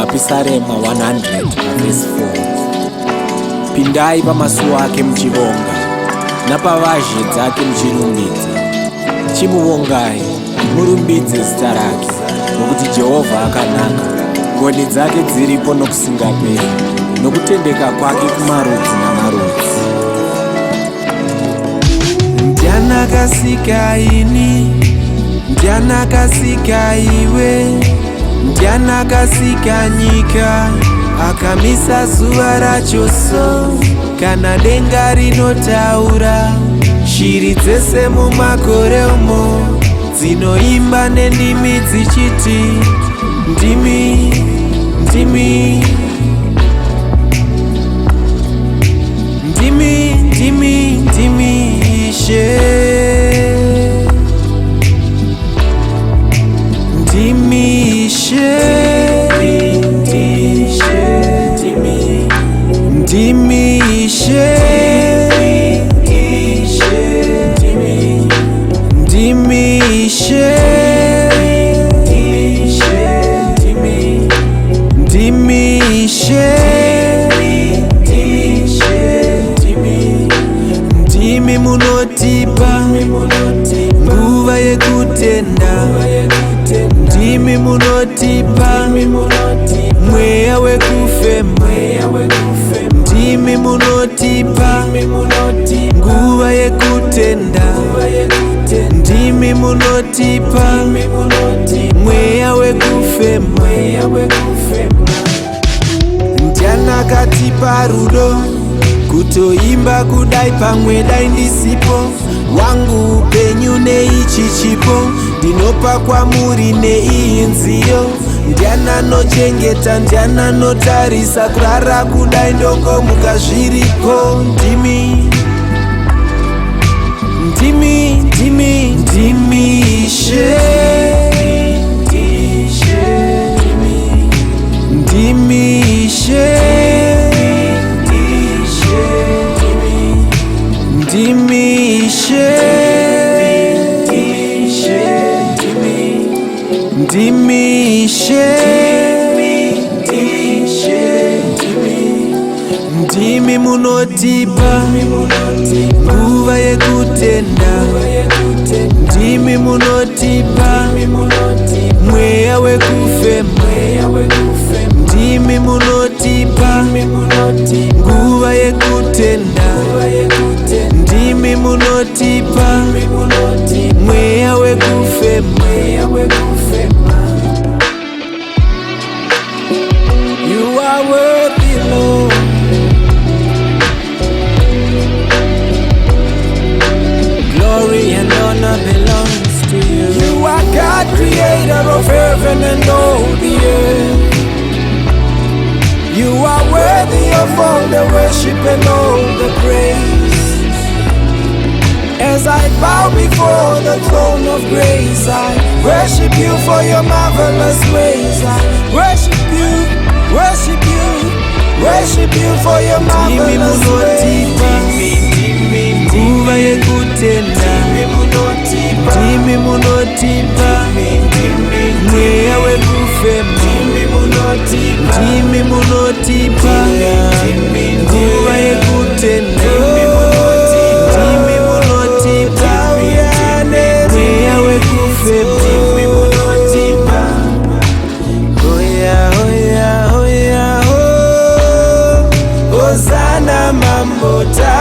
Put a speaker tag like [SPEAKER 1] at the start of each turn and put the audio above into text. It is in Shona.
[SPEAKER 1] Mapisarema 100:4. Pindai pamasuwa ake muchivonga, napavazhe dzake muchirumbidza. Chimuvongai, murumbidze zita rake, nokuti Jehovha akanaka, ngoni dzake dziripo nokusingaperi, nokutendeka kwake kumarudzi namarudzi.
[SPEAKER 2] Ndianakasika ini, ndianakasika iwe, ndianakasika nyika, akamisa zuva rachoso, kana denga rinotaura. Shiri dzese mumakore umo dzinoimba nendimi dzichiti ndimi, ndimi, ndimi, ndimi, ndimi Ishe, ndimi Ishe, ndimi Ishe, ndimi Ishe, ndimi Ishe, ndimi Ishe, ndimi munotipa nguva yekutenda, ndimi munotipa mweya wekufema, ndimi munotipa nguva yekutenda, ndimi munotipa mweya wekufema. Ndianakatipa rudo, kutoimba kudai pamwe dai ndisipo, wangu upenyu neichi chipo, ndinopa kwamuri neiyi nziyo. Ndiananochengeta, ndiananotarisa, kurara kudai ndongomuka zviripo. Ndimi, ndimi, ndimi, ndimi Ishe, ndimi Ishe, ndimi Ishe, ndimi Ishe, ndimi munotipa nguva yekutenda, ndimi munotipa mweya wekufema, ndimi munotipa nguva yekutenda, ndimi munotipa mweya wekufema. You are worthy, Lord. Glory and honor belongs to you. You are God, creator of heaven and all the earth. You are worthy of all the worship and all the praise. As I bow before the throne of grace, I worship you for your marvelous ways. I worship you, worship you, worship you for your marvelous ways. Nguva yekutenda, ndimi munotipa mweya wekufema, ndimi munotipa nguva yekutenda, ndimi munotipa mweya wekufema. Hoya, hoya, hoya, ho, Hosanna mambo ta